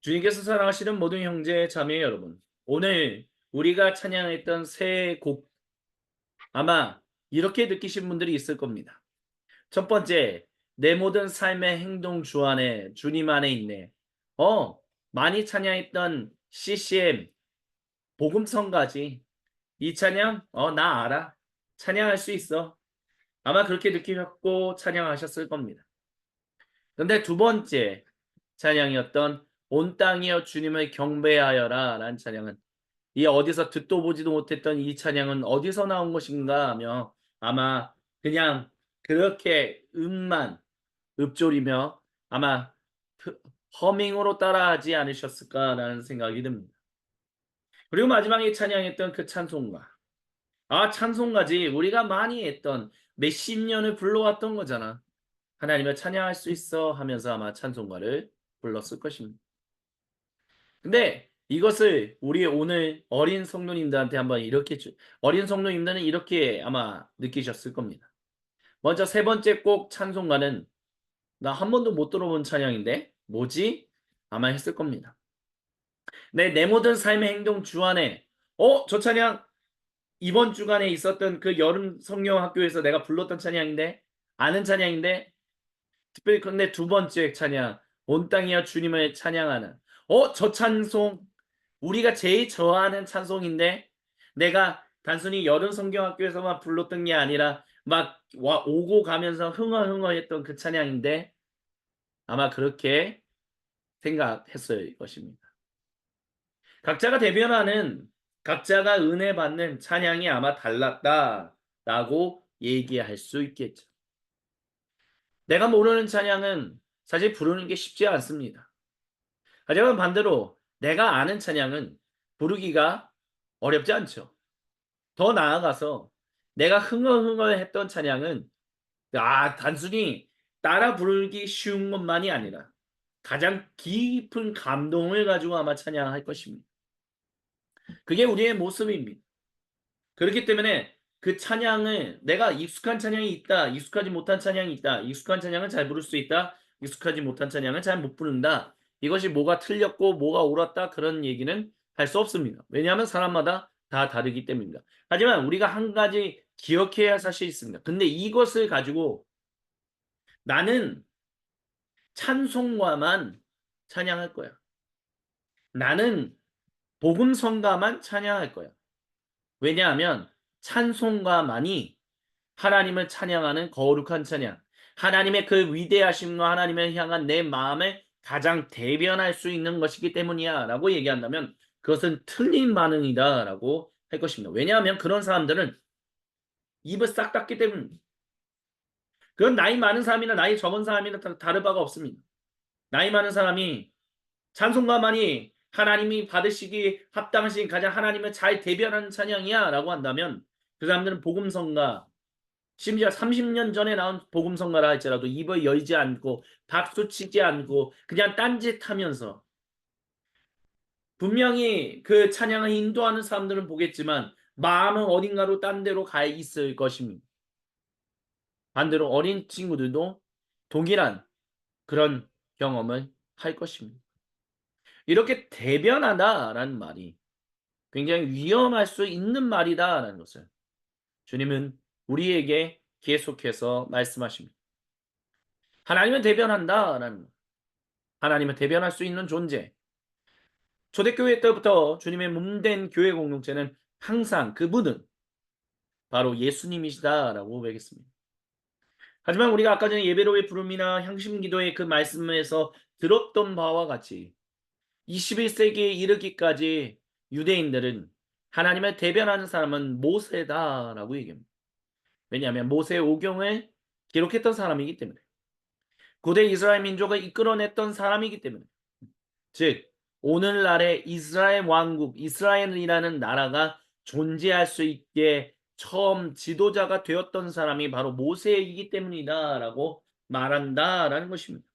주님께서 사랑하시는 모든 형제 자매 여러분, 오늘 우리가 찬양했던 새 곡 아마 이렇게 느끼신 분들이 있을 겁니다. 첫 번째, 내 모든 삶의 행동 주 안에 주님 안에 있네. 많이 찬양했던 CCM 복음성가지. 이 찬양 나 알아. 찬양할 수 있어. 아마 그렇게 느끼셨고 찬양하셨을 겁니다. 근데 두 번째 찬양이었던 온 땅이여 주님을 경배하여라 라는 찬양은 이 어디서 듣도 보지도 못했던 이 찬양은 어디서 나온 것인가 하며 아마 그냥 그렇게 음만 읊조리며 아마 허밍으로 따라하지 않으셨을까라는 생각이 듭니다. 그리고 마지막에 찬양했던 그 찬송가. 찬송가지 우리가 많이 했던 몇십 년을 불러왔던 거잖아. 하나님을 찬양할 수 있어 하면서 아마 찬송가를 불렀을 것입니다. 근데 이것을 우리 오늘 어린 성도님들한테 한번 어린 성도님들은 이렇게 아마 느끼셨을 겁니다. 먼저 세 번째 꼭 찬송가는 나 한 번도 못 들어본 찬양인데 뭐지? 아마 했을 겁니다. 내 모든 삶의 행동 주 안에 저 찬양 이번 주간에 있었던 그 여름 성경 학교에서 내가 불렀던 찬양인데 아는 찬양인데 특별히 근데 두 번째 찬양 온 땅이여 주님을 찬양하는 저 찬송 우리가 제일 좋아하는 찬송인데 내가 단순히 여름 성경학교에서만 불렀던 게 아니라 막 오고 가면서 흥얼흥얼했던 그 찬양인데 아마 그렇게 생각했을 것입니다. 각자가 대변하는 각자가 은혜 받는 찬양이 아마 달랐다라고 얘기할 수 있겠죠. 내가 모르는 찬양은 사실 부르는 게 쉽지 않습니다. 하지만 반대로 내가 아는 찬양은 부르기가 어렵지 않죠. 더 나아가서 내가 흥얼흥얼했던 찬양은 단순히 따라 부르기 쉬운 것만이 아니라 가장 깊은 감동을 가지고 아마 찬양할 것입니다. 그게 우리의 모습입니다. 그렇기 때문에 그 찬양을 내가 익숙한 찬양이 있다, 익숙하지 못한 찬양이 있다, 익숙한 찬양은 잘 부를 수 있다, 익숙하지 못한 찬양은 잘 못 부른다. 이것이 뭐가 틀렸고 뭐가 옳았다 그런 얘기는 할 수 없습니다. 왜냐하면 사람마다 다 다르기 때문입니다. 하지만 우리가 한 가지 기억해야 할 사실이 있습니다. 근데 이것을 가지고 나는 찬송가만 찬양할 거야. 나는 복음성가만 찬양할 거야. 왜냐하면 찬송가만이 하나님을 찬양하는 거룩한 찬양, 하나님의 그 위대하심과 하나님을 향한 내 마음을 가장 대변할 수 있는 것이기 때문이야 라고 얘기한다면 그것은 틀린 반응이다 라고 할 것입니다. 왜냐하면 그런 사람들은 입을 싹 닫기 때문입니다. 그건 나이 많은 사람이나 나이 적은 사람이나 다를 바가 없습니다. 나이 많은 사람이 찬송가만이 하나님이 받으시기 합당하신 가장 하나님을 잘 대변하는 찬양이야 라고 한다면 그 사람들은 복음성가 심지어 30년 전에 나온 복음성가라 할지라도 입을 열지 않고 박수치지 않고 그냥 딴짓하면서 분명히 그 찬양을 인도하는 사람들은 보겠지만 마음은 어딘가로 딴 데로 가 있을 것입니다. 반대로 어린 친구들도 동일한 그런 경험을 할 것입니다. 이렇게 대변하다라는 말이 굉장히 위험할 수 있는 말이다라는 것을 주님은 우리에게 계속해서 말씀하십니다. 하나님을 대변한다라는 것. 하나님을 대변할 수 있는 존재. 초대교회 때부터 주님의 몸된 교회 공동체는 항상 그분은 바로 예수님이시다라고 배겠습니다. 하지만 우리가 아까 전에 예배로의 부름이나 향심기도의 그 말씀에서 들었던 바와 같이 21세기에 이르기까지 유대인들은 하나님을 대변하는 사람은 모세다라고 얘기합니다. 왜냐하면 모세의 오경을 기록했던 사람이기 때문에 고대 이스라엘 민족을 이끌어냈던 사람이기 때문에 즉 오늘날의 이스라엘 왕국 이스라엘이라는 나라가 존재할 수 있게 처음 지도자가 되었던 사람이 바로 모세이기 때문이다라고 말한다라는 것입니다.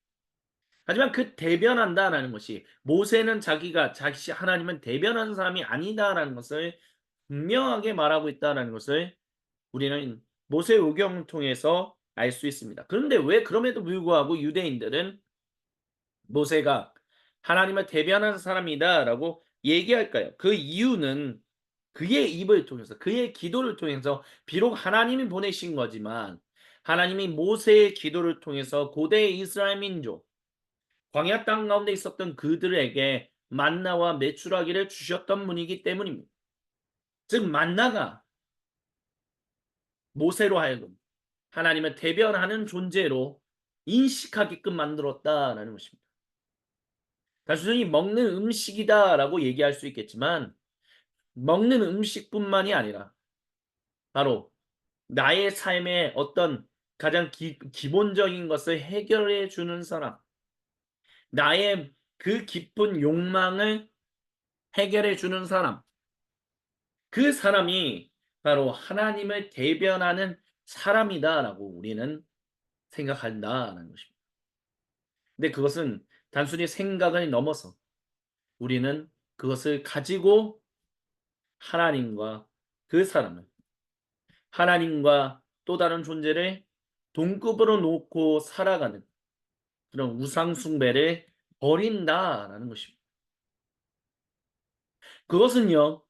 하지만 그 대변한다라는 것이 모세는 자기가 하나님은 대변하는 사람이 아니다라는 것을 분명하게 말하고 있다라는 것을 우리는 모세 오경을 통해서 알 수 있습니다. 그런데 왜 그럼에도 불구하고 유대인들은 모세가 하나님을 대변하는 사람이다라고 얘기할까요? 그 이유는 그의 입을 통해서, 그의 기도를 통해서 비록 하나님이 보내신 거지만 하나님이 모세의 기도를 통해서 고대 이스라엘 민족, 광야 땅 가운데 있었던 그들에게 만나와 메추라기를 주셨던 분이기 때문입니다. 즉 만나가 모세로 하여금 하나님을 대변하는 존재로 인식하게끔 만들었다라는 것입니다. 단순히 먹는 음식이다라고 얘기할 수 있겠지만 먹는 음식뿐만이 아니라 바로 나의 삶의 어떤 가장 기본적인 것을 해결해 주는 사람, 나의 그 깊은 욕망을 해결해 주는 사람, 그 사람이 바로 하나님을 대변하는 사람이다라고 우리는 생각한다라는 것입니다. 근데 그것은 단순히 생각을 넘어서 우리는 그것을 가지고 하나님과 그 사람을, 하나님과 또 다른 존재를 동급으로 놓고 살아가는 그런 우상 숭배를 버린다라는 것입니다. 그것은요,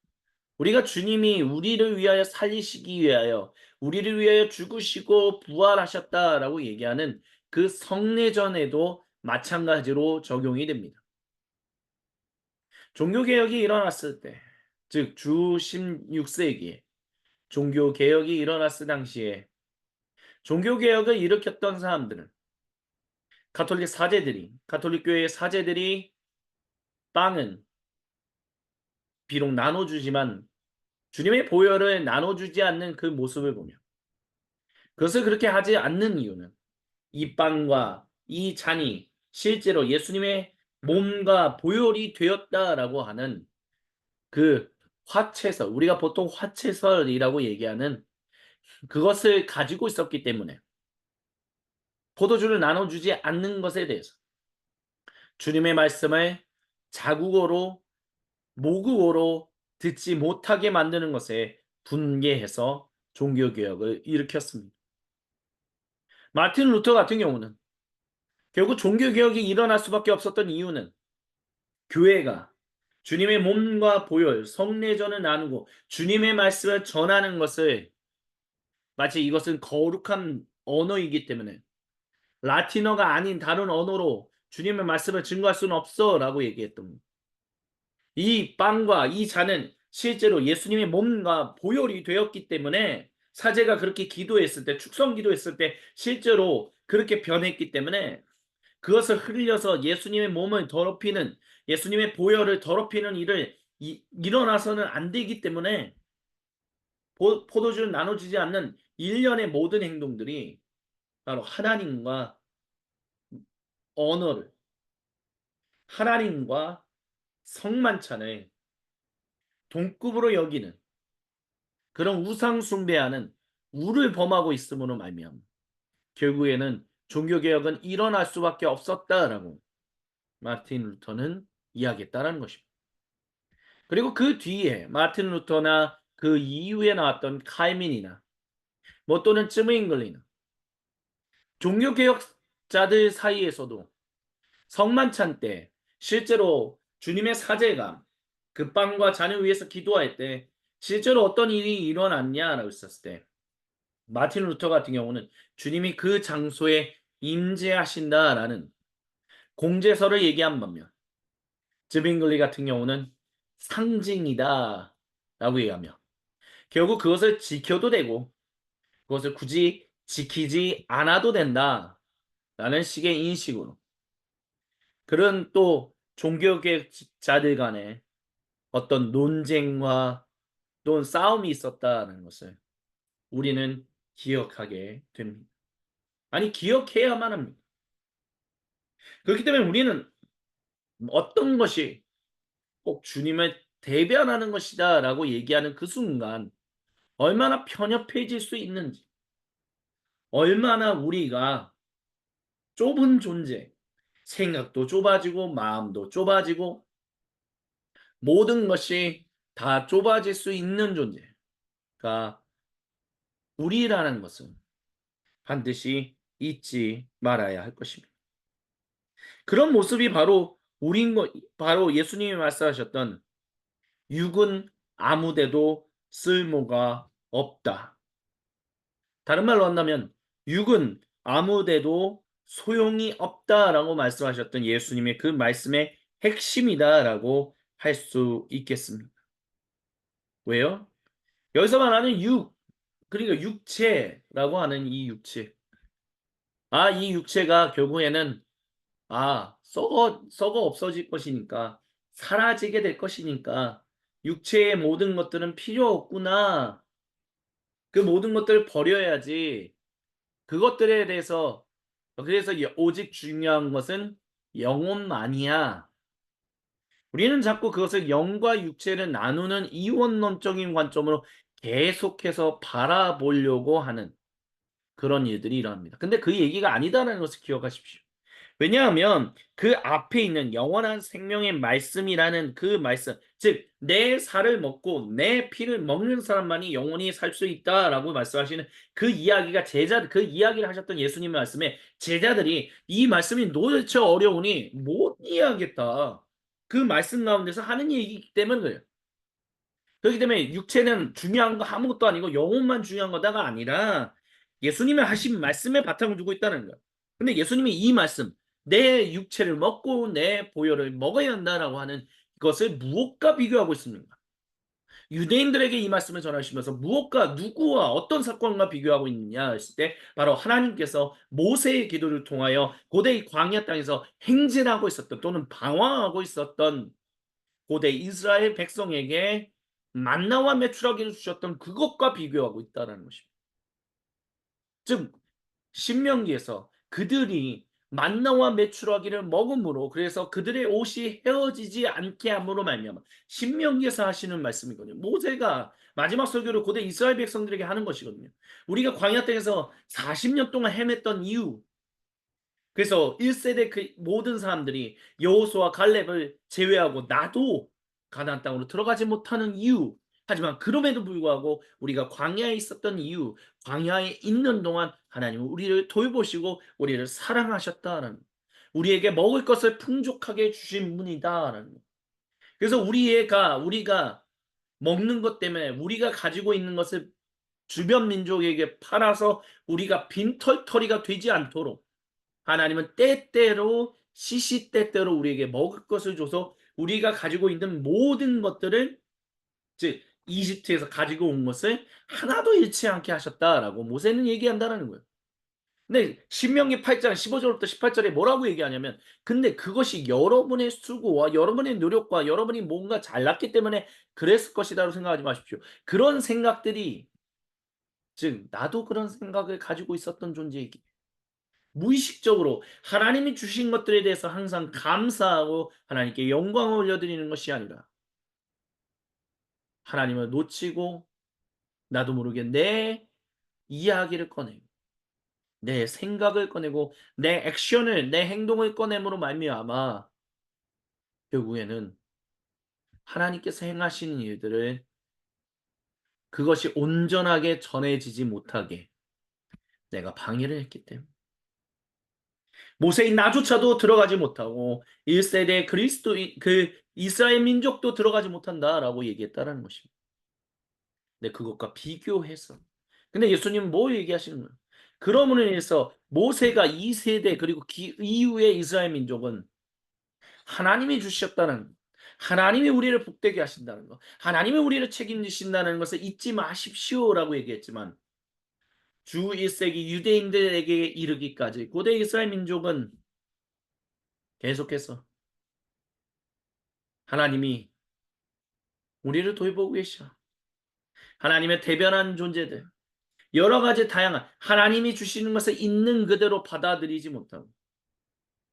우리가 주님이 우리를 위하여 살리시기 위하여 우리를 위하여 죽으시고 부활하셨다라고 얘기하는 그 성례전에도 마찬가지로 적용이 됩니다. 종교개혁이 일어났을 때, 즉 주 16세기에 종교개혁이 일어났을 당시에 종교개혁을 일으켰던 사람들은 가톨릭 교회의 사제들이 빵은 비록 나눠주지만 주님의 보혈을 나눠주지 않는 그 모습을 보며 그것을 그렇게 하지 않는 이유는 이 빵과 이 잔이 실제로 예수님의 몸과 보혈이 되었다라고 하는 그 화채설, 우리가 보통 화채설이라고 얘기하는 그것을 가지고 있었기 때문에 포도주를 나눠주지 않는 것에 대해서 주님의 말씀을 자국어로 모국어로 듣지 못하게 만드는 것에 분개해서 종교개혁을 일으켰습니다. 마틴 루터 같은 경우는 결국 종교개혁이 일어날 수밖에 없었던 이유는 교회가 주님의 몸과 보혈, 성례전을 나누고 주님의 말씀을 전하는 것을 마치 이것은 거룩한 언어이기 때문에 라틴어가 아닌 다른 언어로 주님의 말씀을 증거할 수는 없어 라고 얘기했던 겁니다. 이 빵과 이 잔은 실제로 예수님의 몸과 보혈이 되었기 때문에 사제가 그렇게 기도했을 때, 축성 기도했을 때 실제로 그렇게 변했기 때문에 그것을 흘려서 예수님의 몸을 더럽히는, 예수님의 보혈을 더럽히는 일을 일어나서는 안 되기 때문에 포도주를 나눠주지 않는 일련의 모든 행동들이 바로 하나님과 언어를, 하나님과 성만찬을 동급으로 여기는 그런 우상 숭배하는 우를 범하고 있음으로 말미암아 결국에는 종교개혁은 일어날 수밖에 없었다라고 마틴 루터는 이야기했다는 것입니다. 그리고 그 뒤에 마틴 루터나 그 이후에 나왔던 칼민이나 뭐 또는 쯔잉글리나 종교개혁자들 사이에서도 성만찬 때 실제로 주님의 사제가 그 빵과 잔을 위해서 기도할 때 실제로 어떤 일이 일어났냐라고 했었을 때 마틴 루터 같은 경우는 주님이 그 장소에 임재하신다라는 공제서를 얘기한 반면 즈빙글리 같은 경우는 상징이다 라고 얘기하며 결국 그것을 지켜도 되고 그것을 굳이 지키지 않아도 된다 라는 식의 인식으로 그런 또 종교개혁자들 간에 어떤 논쟁과 또는 싸움이 있었다는 것을 우리는 기억하게 됩니다. 아니 기억해야만 합니다. 그렇기 때문에 우리는 어떤 것이 꼭 주님을 대변하는 것이다 라고 얘기하는 그 순간 얼마나 편협해질 수 있는지, 얼마나 우리가 좁은 존재, 생각도 좁아지고 마음도 좁아지고 모든 것이 다 좁아질 수 있는 존재가 우리라는 것은 반드시 잊지 말아야 할 것입니다. 그런 모습이 바로 바로 예수님이 말씀하셨던 육은 아무데도 쓸모가 없다. 다른 말로 한다면 육은 아무데도 소용이 없다라고 말씀하셨던 예수님의 그 말씀의 핵심이다라고 할 수 있겠습니다. 왜요? 여기서 말하는 육, 그러니까 육체라고 하는 이 육체. 이 육체가 결국에는 썩어 없어질 것이니까, 사라지게 될 것이니까, 육체의 모든 것들은 필요 없구나. 그 모든 것들을 버려야지. 그것들에 대해서, 그래서 오직 중요한 것은 영혼만이야. 우리는 자꾸 그것을 영과 육체를 나누는 이원론적인 관점으로 계속해서 바라보려고 하는 그런 일들이 일어납니다. 근데 그 얘기가 아니다라는 것을 기억하십시오. 왜냐하면 그 앞에 있는 영원한 생명의 말씀이라는 그 말씀, 즉 내 살을 먹고 내 피를 먹는 사람만이 영원히 살 수 있다라고 말씀하시는 그 이야기가 그 이야기를 하셨던 예수님의 말씀에 제자들이 이 말씀이 도대체 어려우니 못 이해하겠다. 그 말씀 가운데서 하는 얘기이기 때문에 그래요. 그렇기 때문에 육체는 중요한 거 아무것도 아니고 영혼만 중요한 거다가 아니라 예수님의 하신 말씀에 바탕을 두고 있다는 거예요. 근데 예수님이 이 말씀, 내 육체를 먹고 내 보혈을 먹어야 한다라고 하는 것을 무엇과 비교하고 있습니까? 유대인들에게 이 말씀을 전하시면서 무엇과 누구와 어떤 사건과 비교하고 있느냐 했을 때 바로 하나님께서 모세의 기도를 통하여 고대 광야 땅에서 행진하고 있었던 또는 방황하고 있었던 고대 이스라엘 백성에게 만나와 메추라기를 주셨던 그것과 비교하고 있다는 것입니다. 즉 신명기에서 그들이 만나와 메추라기를 먹음으로 그래서 그들의 옷이 헤어지지 않게 함으로 말미암아 신명기에서 하시는 말씀이거든요. 모세가 마지막 설교를 고대 이스라엘 백성들에게 하는 것이거든요. 우리가 광야 땅에서 40년 동안 헤맸던 이유, 그래서 1세대 그 모든 사람들이 여호수아 갈렙을 제외하고 나도 가나안 땅으로 들어가지 못하는 이유. 하지만 그럼에도 불구하고 우리가 광야에 있었던 이유, 광야에 있는 동안 하나님은 우리를 돌보시고 우리를 사랑하셨다라는, 우리에게 먹을 것을 풍족하게 주신 분이다라는. 그래서 우리가 먹는 것 때문에 우리가 가지고 있는 것을 주변 민족에게 팔아서 우리가 빈털터리가 되지 않도록 하나님은 때때로 시시때때로 우리에게 먹을 것을 줘서 우리가 가지고 있는 모든 것들을, 즉 이집트에서 가지고 온 것을 하나도 잃지 않게 하셨다라고 모세는 얘기한다는 거예요. 근데 신명기 8장 15절부터 18절에 뭐라고 얘기하냐면 근데 그것이 여러분의 수고와 여러분의 노력과 여러분이 뭔가 잘났기 때문에 그랬을 것이다라고 생각하지 마십시오. 그런 생각들이, 즉 나도 그런 생각을 가지고 있었던 존재이기, 무의식적으로 하나님이 주신 것들에 대해서 항상 감사하고 하나님께 영광을 올려드리는 것이 아니라 하나님을 놓치고 나도 모르게 내 이야기를 꺼내고 내 생각을 꺼내고 내 액션을, 내 행동을 꺼냄으로 말미암아 결국에는 하나님께서 행하시는 일들을 그것이 온전하게 전해지지 못하게 내가 방해를 했기 때문에 모세인 나조차도 들어가지 못하고 1세대 그리스도인 그 이스라엘 민족도 들어가지 못한다라고 얘기했다라는 것입니다. 근데 그것과 비교해서 근데 예수님은 뭘 얘기하시는 거예요? 그러므로 인해서 모세가 2세대 그리고 이후의 이스라엘 민족은 하나님이 주셨다는, 하나님이 우리를 복되게 하신다는 것, 하나님이 우리를 책임지신다는 것을 잊지 마십시오라고 얘기했지만 주 1세기 유대인들에게 이르기까지 고대 이스라엘 민족은 계속해서 하나님이 우리를 돌보고 계셔. 하나님의 대변한 존재들, 여러 가지 다양한 하나님이 주시는 것을 있는 그대로 받아들이지 못하고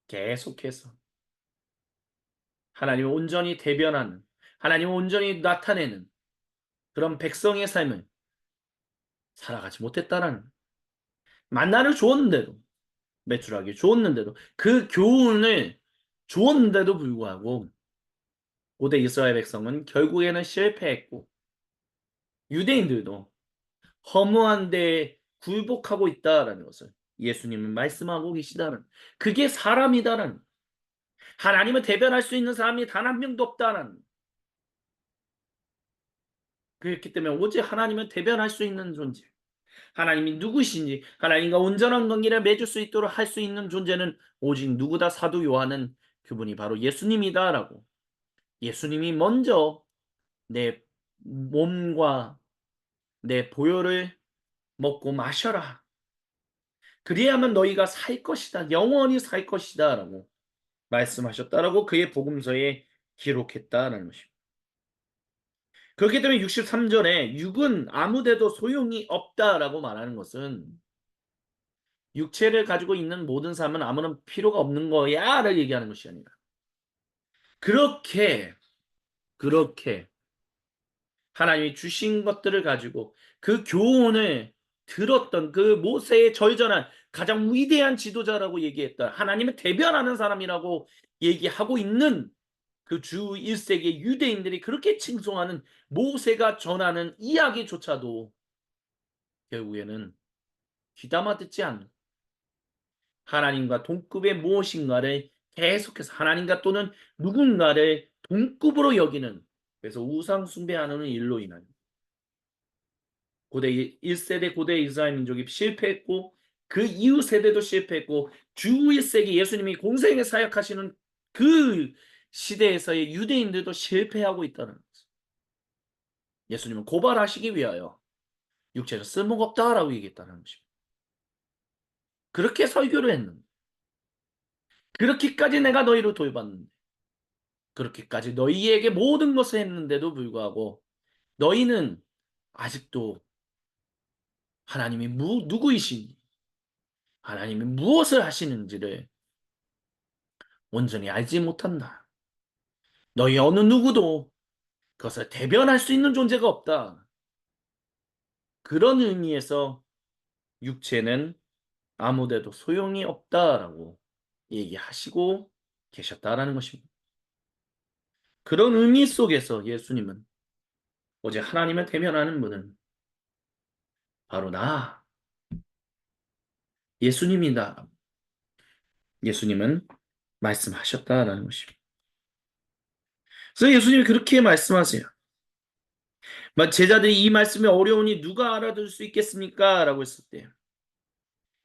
계속해서 하나님을 온전히 대변하는, 하나님을 온전히 나타내는 그런 백성의 삶을 살아가지 못했다라는, 만나를 주었는데도, 매출하기 주었는데도, 그 교훈을 주었는데도 불구하고 고대 이스라엘 백성은 결국에는 실패했고 유대인들도 허무한 데에 굴복하고 있다라는 것을 예수님은 말씀하고 계시다는, 그게 사람이다라는, 하나님을 대변할 수 있는 사람이 단 한 명도 없다는. 그렇기 때문에 오직 하나님을 대변할 수 있는 존재. 하나님이 누구신지 하나님과 온전한 관계를 맺을 수 있도록 할 수 있는 존재는 오직 누구다? 사도 요한은 그분이 바로 예수님이다라고. 예수님이 먼저 내 몸과 내 보혈을 먹고 마셔라. 그리야만 너희가 살 것이다. 영원히 살 것이다. 라고 말씀하셨다라고 그의 복음서에 기록했다라는 것입니다. 그렇기 때문에 63절에 육은 아무데도 소용이 없다라고 말하는 것은 육체를 가지고 있는 모든 삶은 아무런 필요가 없는 거야를 얘기하는 것이 아니라 그렇게 하나님이 주신 것들을 가지고 그 교훈을 들었던 그 모세의 절전한 가장 위대한 지도자라고 얘기했던 하나님을 대변하는 사람이라고 얘기하고 있는 그 주 1세기 유대인들이 그렇게 칭송하는 모세가 전하는 이야기조차도 결국에는 귀담아 듣지 않는 하나님과 동급의 무엇인가를 계속해서 하나님과 또는 누군가를 동급으로 여기는, 그래서 우상 숭배하는 일로 인한 고대 1세대 고대 이스라엘 민족이 실패했고 그 이후 세대도 실패했고 주 1세기 예수님이 공생에 사역하시는 그 시대에서의 유대인들도 실패하고 있다는 거죠. 예수님은 고발하시기 위하여 육체는 쓸모가 없다라고 얘기했다는 것입니다. 그렇게 설교를 했는데, 그렇게까지 내가 너희를 돌봤는데, 그렇게까지 너희에게 모든 것을 했는데도 불구하고 너희는 아직도 하나님이 누구이신지, 하나님이 무엇을 하시는지를 온전히 알지 못한다. 너희 어느 누구도 그것을 대변할 수 있는 존재가 없다. 그런 의미에서 육체는 아무데도 소용이 없다라고 얘기하시고 계셨다라는 것입니다. 그런 의미 속에서 예수님은 오직 하나님을 대면하는 분은 바로 나, 예수님이다. 예수님은 말씀하셨다라는 것입니다. 그래서 예수님이 그렇게 말씀하세요. 제자들이 이 말씀이 어려우니 누가 알아들을 수 있겠습니까? 라고 했을 때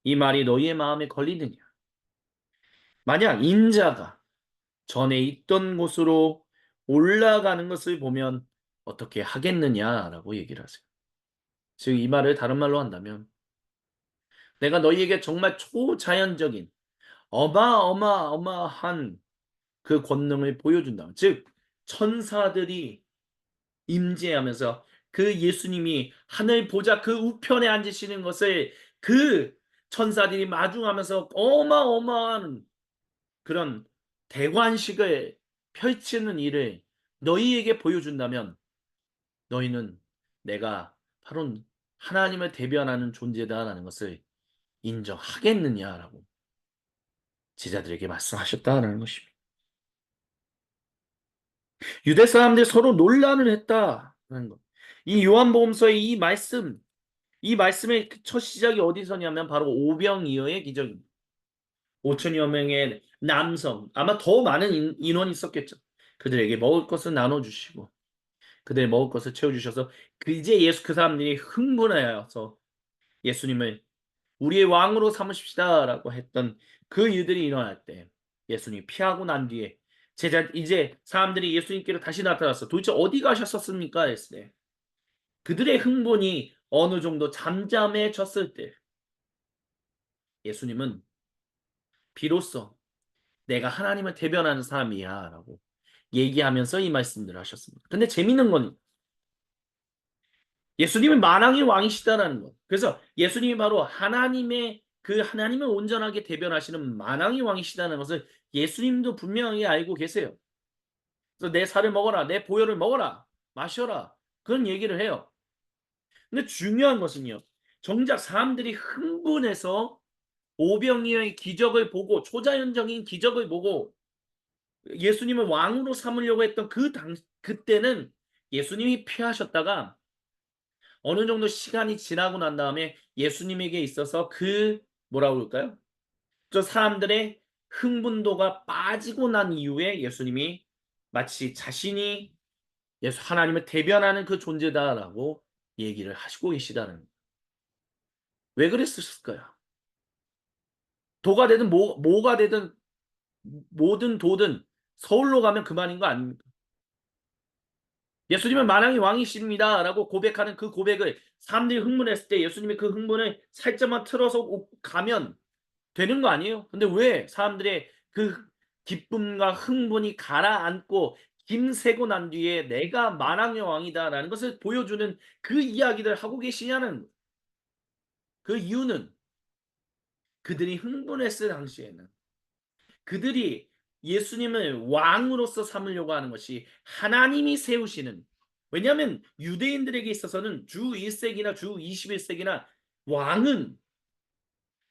이 말이 너희의 마음에 걸리느냐? 만약 인자가 전에 있던 곳으로 올라가는 것을 보면 어떻게 하겠느냐라고 얘기를 하세요. 즉 이 말을 다른 말로 한다면 내가 너희에게 정말 초자연적인 어마어마한 그 권능을 보여준다. 즉 천사들이 임재하면서 그 예수님이 하늘 보좌 그 우편에 앉으시는 것을 그 천사들이 마중하면서 어마어마한 그런 대관식을 펼치는 일을 너희에게 보여준다면 너희는 내가 바로 하나님을 대변하는 존재다라는 것을 인정하겠느냐라고 제자들에게 말씀하셨다라는 것입니다. 유대 사람들이 서로 논란을 했다는 것. 이 요한복음서의 이 말씀의 첫 시작이 어디서냐면 바로 오병이어의 기적입니다. 5천여 명의 남성, 아마 더 많은 인원이 있었겠죠. 그들에게 먹을 것을 나눠주시고 그들의 먹을 것을 채워주셔서 이제 그 사람들이 흥분하여서 예수님을 우리의 왕으로 삼으십시다라고 했던 그 일들이 일어날 때 예수님이 피하고 난 뒤에 이제 사람들이 예수님께로 다시 나타났어. 도대체 어디 가셨었습니까? 했을 때 그들의 흥분이 어느 정도 잠잠해졌을 때 예수님은 비로소 내가 하나님을 대변하는 사람이야 라고 얘기하면서 이 말씀들을 하셨습니다. 근데 재밌는 건 예수님은 만왕의 왕이시다라는 것. 그래서 예수님이 바로 하나님을 온전하게 대변하시는 만왕의 왕이시다는 것을 예수님도 분명히 알고 계세요. 그래서 내 살을 먹어라, 내 보혈을 먹어라, 마셔라. 그런 얘기를 해요. 근데 중요한 것은요. 정작 사람들이 흥분해서 오병이어의 기적을 보고 초자연적인 기적을 보고 예수님을 왕으로 삼으려고 했던 그때는 예수님이 피하셨다가 어느 정도 시간이 지나고 난 다음에 예수님에게 있어서 뭐라고 그럴까요? 저 사람들의 흥분도가 빠지고 난 이후에 예수님이 마치 자신이 하나님을 대변하는 그 존재다라고 얘기를 하시고 계시다는 거예요. 왜 그랬을까요? 도가 되든 뭐가 되든 뭐든 도든 서울로 가면 그만인 거 아닙니까? 예수님은 만왕의 왕이십니다라고 고백하는 그 고백을 사람들이 흥분했을 때 예수님이 그 흥분을 살짝만 틀어서 가면 되는 거 아니에요? 근데 왜 사람들의 그 기쁨과 흥분이 가라앉고 김새고 난 뒤에 내가 만왕의 왕이다라는 것을 보여주는 그 이야기를 하고 계시냐는 그 이유는 그들이 흥분했을 당시에는 그들이 예수님을 왕으로서 삼으려고 하는 것이 하나님이 세우시는, 왜냐하면 유대인들에게 있어서는 주 1세기나 주 21세기나 왕은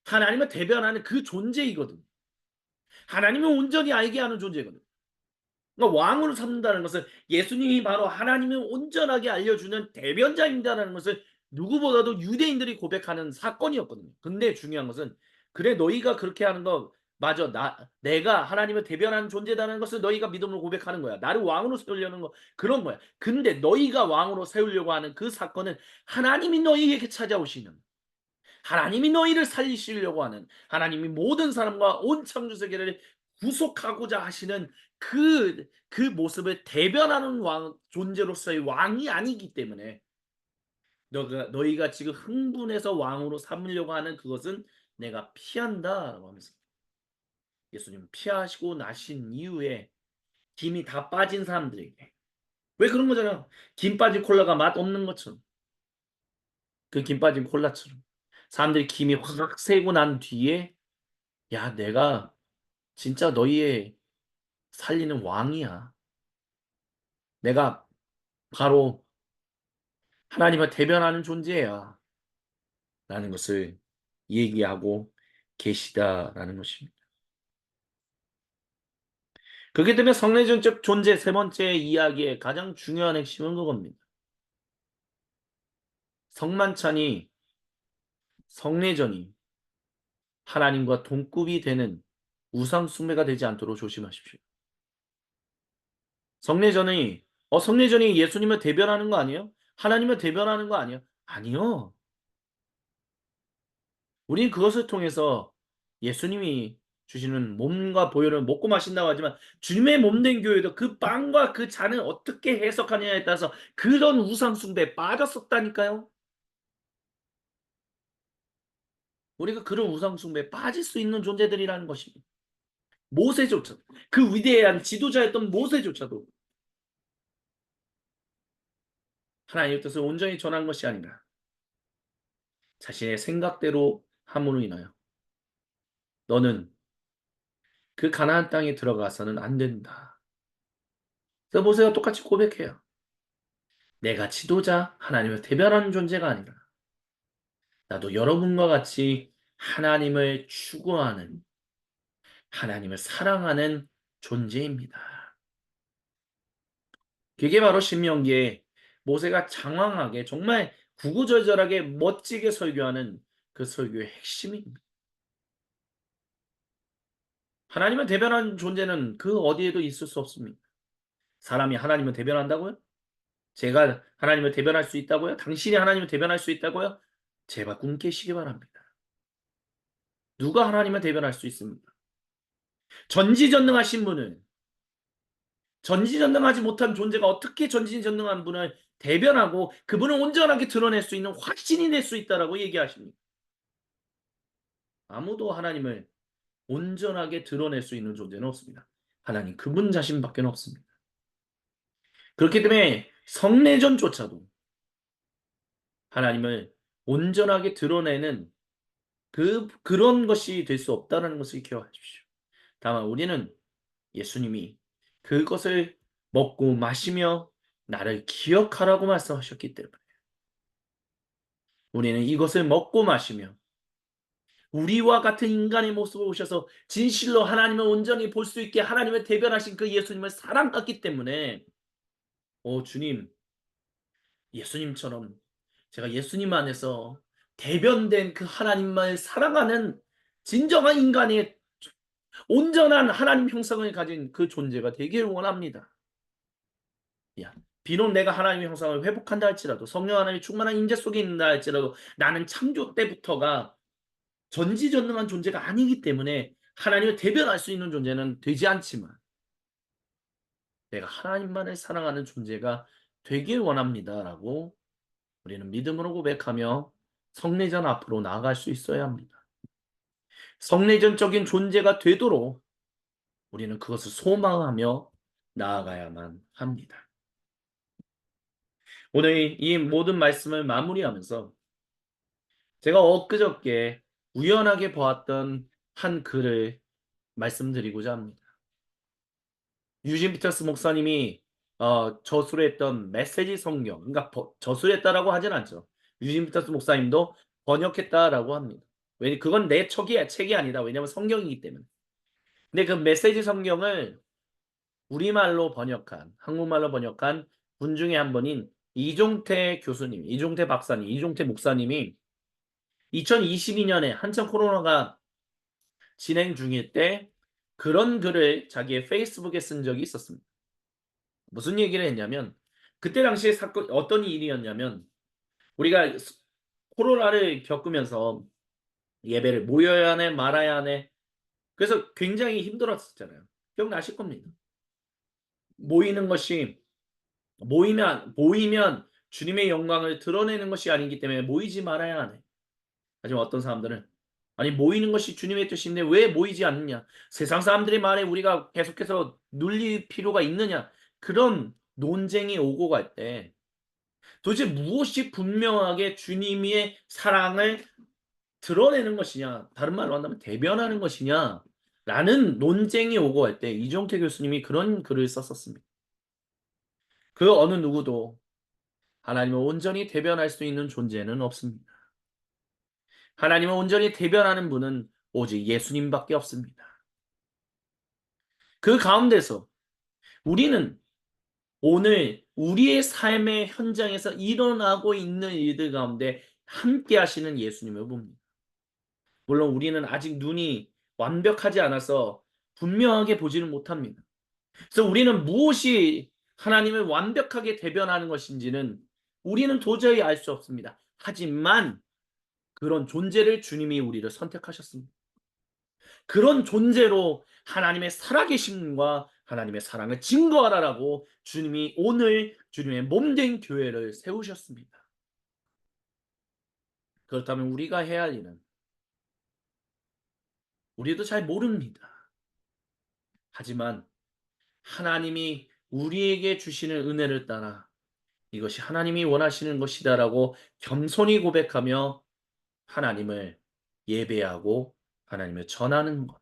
하나님을 대변하는 그 존재이거든. 하나님을 온전히 알게 하는 존재거든. 그러니까 왕으로 삼는다는 것은 예수님이 바로 하나님을 온전하게 알려주는 대변자입니다라는 것을 누구보다도 유대인들이 고백하는 사건이었거든요. 근데 중요한 것은 그래 너희가 그렇게 하는 거 맞아. 내가 하나님을 대변하는 존재다는 것을 너희가 믿음으로 고백하는 거야. 나를 왕으로 세우려는 거 그런 거야. 근데 너희가 왕으로 세우려고 하는 그 사건은 하나님이 너희에게 찾아오시는, 하나님이 너희를 살리시려고 하는, 하나님이 모든 사람과 온 창조 세계를 구속하고자 하시는 그 모습을 대변하는 존재로서의 왕이 아니기 때문에 너희가 지금 흥분해서 왕으로 삼으려고 하는 그것은 내가 피한다라고 하면서 예수님 피하시고 나신 이후에 김이 다 빠진 사람들에게, 왜 그런 거잖아. 김 빠진 콜라가 맛 없는 것처럼, 그 김 빠진 콜라처럼 사람들이 김이 확 새고 난 뒤에 야 내가 진짜 너희의 살리는 왕이야. 내가 바로 하나님을 대변하는 존재야. 라는 것을 얘기하고 계시다라는 것입니다. 그렇기 때문에 성례전적 존재 세 번째 이야기의 가장 중요한 핵심은 그겁니다. 성만찬이, 성례전이 하나님과 동급이 되는 우상 숭배가 되지 않도록 조심하십시오. 성례전이 성례전이 예수님을 대변하는 거 아니에요? 하나님을 대변하는 거 아니에요? 아니요. 우리는 그것을 통해서 예수님이 주시는 몸과 보혈을 먹고 마신다고 하지만 주님의 몸된 교회도 그 빵과 그 잔을 어떻게 해석하느냐에 따라서 그런 우상 숭배에 빠졌었다니까요. 우리가 그런 우상 숭배에 빠질 수 있는 존재들이라는 것입니다. 모세조차도, 그 위대한 지도자였던 모세조차도 하나님의 뜻을 온전히 전한 것이 아니라 자신의 생각대로 함으로 인하여 너는 그 가나안 땅에 들어가서는 안 된다. 그래서 모세가 똑같이 고백해요. 내가 지도자, 하나님을 대변하는 존재가 아니라 나도 여러분과 같이 하나님을 추구하는, 하나님을 사랑하는 존재입니다. 그게 바로 신명기에 모세가 장황하게 정말 구구절절하게 멋지게 설교하는 그 설교의 핵심입니다. 하나님을 대변하는 존재는 그 어디에도 있을 수 없습니다. 사람이 하나님을 대변한다고요? 제가 하나님을 대변할 수 있다고요? 당신이 하나님을 대변할 수 있다고요? 제발 꿈 깨시기 바랍니다. 누가 하나님을 대변할 수 있습니까? 전지전능하신 분을, 전지전능하지 못한 존재가 어떻게 전지전능한 분을 대변하고 그분을 온전하게 드러낼 수 있는 확신이 될 수 있다라고 얘기하십니다. 아무도 하나님을 온전하게 드러낼 수 있는 존재는 없습니다. 하나님 그분 자신밖에 없습니다. 그렇기 때문에 성례전조차도 하나님을 온전하게 드러내는 그런 것이 될 수 없다는 것을 기억하십시오. 다만 우리는 예수님이 그것을 먹고 마시며 나를 기억하라고 말씀하셨기 때문에 우리는 이것을 먹고 마시며 우리와 같은 인간의 모습을 오셔서 진실로 하나님을 온전히 볼 수 있게 하나님을 대변하신 그 예수님을 사랑했기 때문에 주님, 예수님처럼 제가 예수님 안에서 대변된 그 하나님을 사랑하는 진정한 인간의 온전한 하나님 형상을 가진 그 존재가 되기를 원합니다. 야, 비록 내가 하나님의 형상을 회복한다 할지라도 성령 하나님의 충만한 인재 속에 있는다 할지라도 나는 창조 때부터가 전지전능한 존재가 아니기 때문에 하나님을 대변할 수 있는 존재는 되지 않지만 내가 하나님만을 사랑하는 존재가 되길 원합니다라고 우리는 믿음으로 고백하며 성례전 앞으로 나아갈 수 있어야 합니다. 성례전적인 존재가 되도록 우리는 그것을 소망하며 나아가야만 합니다. 오늘 이 모든 말씀을 마무리하면서 제가 엊그저께 우연하게 보았던 한 글을 말씀드리고자 합니다. 유진 피터스 목사님이 저술했던 메시지 성경, 그러니까 저술했다라고 하진 않죠. 유진 피터스 목사님도 번역했다라고 합니다. 왜 그건 내 책이 아니다. 왜냐하면 성경이기 때문에. 근데 그 메시지 성경을 우리말로 번역한, 한국말로 번역한 분 중에 한 분인 이종태 교수님, 이종태 박사님, 이종태 목사님이 2022년에 한참 코로나가 진행 중일 때 그런 글을 자기의 페이스북에 쓴 적이 있었습니다. 무슨 얘기를 했냐면 그때 당시에 사건 어떤 일이었냐면 우리가 코로나를 겪으면서 예배를 모여야 하네 말아야 하네 그래서 굉장히 힘들었었잖아요. 기억나실 겁니다. 모이는 것이 모이면 주님의 영광을 드러내는 것이 아니기 때문에 모이지 말아야 하네. 하지만 어떤 사람들은 아니 모이는 것이 주님의 뜻인데 왜 모이지 않느냐. 세상 사람들의 말에 우리가 계속해서 눌릴 필요가 있느냐. 그런 논쟁이 오고 갈 때 도대체 무엇이 분명하게 주님의 사랑을 드러내는 것이냐. 다른 말로 한다면 대변하는 것이냐. 라는 논쟁이 오고 갈 때 이종태 교수님이 그런 글을 썼었습니다. 그 어느 누구도 하나님을 온전히 대변할 수 있는 존재는 없습니다. 하나님을 온전히 대변하는 분은 오직 예수님밖에 없습니다. 그 가운데서 우리는 오늘 우리의 삶의 현장에서 일어나고 있는 일들 가운데 함께 하시는 예수님을 봅니다. 물론 우리는 아직 눈이 완벽하지 않아서 분명하게 보지는 못합니다. 그래서 우리는 무엇이 하나님을 완벽하게 대변하는 것인지는 우리는 도저히 알 수 없습니다. 하지만 그런 존재를 주님이 우리를 선택하셨습니다. 그런 존재로 하나님의 살아계심과 하나님의 사랑을 증거하라라고 주님이 오늘 주님의 몸된 교회를 세우셨습니다. 그렇다면 우리가 해야 할 일은 우리도 잘 모릅니다. 하지만 하나님이 우리에게 주시는 은혜를 따라 이것이 하나님이 원하시는 것이다라고 겸손히 고백하며 하나님을 예배하고 하나님을 전하는 것.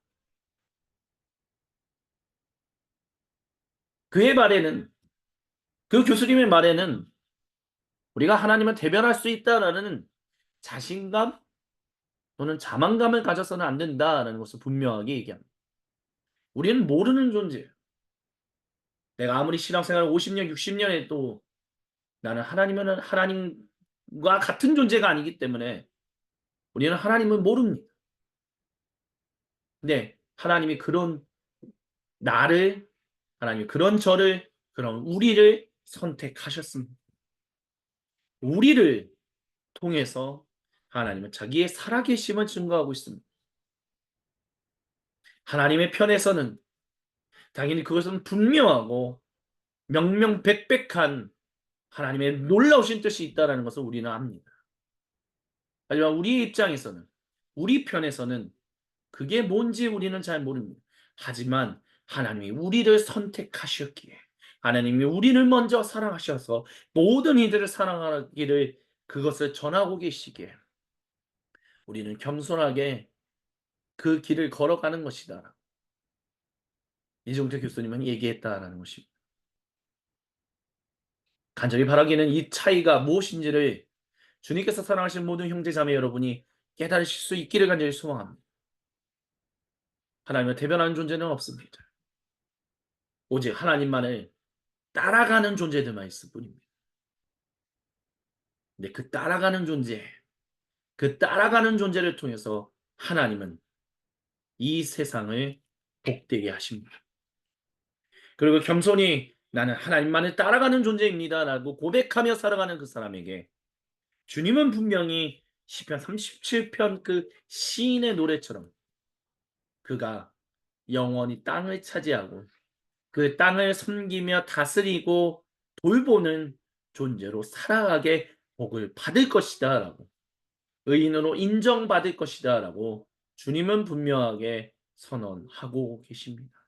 그의 말에는 그 교수님의 말에는 우리가 하나님을 대변할 수 있다라는 자신감 또는 자만감을 가져서는 안 된다라는 것을 분명하게 얘기합니다. 우리는 모르는 존재예요. 내가 아무리 신앙생활 50년, 60년 해도 나는 하나님과 같은 존재가 아니기 때문에 우리는 하나님을 모릅니다. 근데 하나님이 그런 나를, 하나님이 그런 저를, 그런 우리를 선택하셨습니다. 우리를 통해서 하나님은 자기의 살아계심을 증거하고 있습니다. 하나님의 편에서는 당연히 그것은 분명하고 명명백백한 하나님의 놀라우신 뜻이 있다는 것을 우리는 압니다. 하지만 우리 입장에서는 우리 편에서는 그게 뭔지 우리는 잘 모릅니다. 하지만 하나님이 우리를 선택하셨기에 하나님이 우리를 먼저 사랑하셔서 모든 이들을 사랑하기를 그것을 전하고 계시기에 우리는 겸손하게 그 길을 걸어가는 것이다. 이종태 교수님은 얘기했다라는 것입니다. 간절히 바라기는 이 차이가 무엇인지를 주님께서 사랑하시는 모든 형제 자매 여러분이 깨달으실 수 있기를 간절히 소망합니다. 하나님을 대변하는 존재는 없습니다. 오직 하나님만을 따라가는 존재들만 있을 뿐입니다. 근데 그 따라가는 존재를 통해서 하나님은 이 세상을 복되게 하십니다. 그리고 겸손히 나는 하나님만을 따라가는 존재입니다 라고 고백하며 살아가는 그 사람에게 주님은 분명히 시편 37편 그 시인의 노래처럼 그가 영원히 땅을 차지하고 그 땅을 섬기며 다스리고 돌보는 존재로 살아가게 복을 받을 것이다 라고, 의인으로 인정받을 것이다 라고 주님은 분명하게 선언하고 계십니다.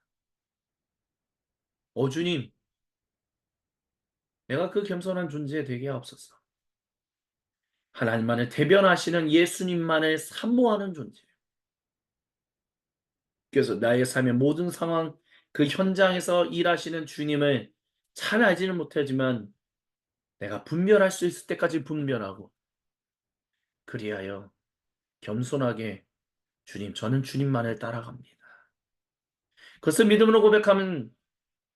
주님, 내가 그 겸손한 존재 되게 하옵소서. 하나님만을 대변하시는 예수님만을 사모하는 존재. 그래서 나의 삶의 모든 상황, 그 현장에서 일하시는 주님을 잘 알지는 못하지만 내가 분별할 수 있을 때까지 분별하고, 그리하여 겸손하게 주님, 저는 주님만을 따라갑니다. 그것을 믿음으로 고백하면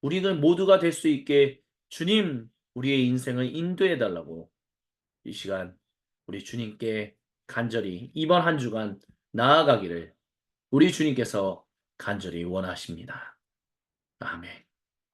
우리는 모두가 될 수 있게 주님, 우리의 인생을 인도해 달라고 이 시간 우리 주님께 간절히 이번 한 주간 나아가기를 우리 주님께서 간절히 원하십니다. 아멘.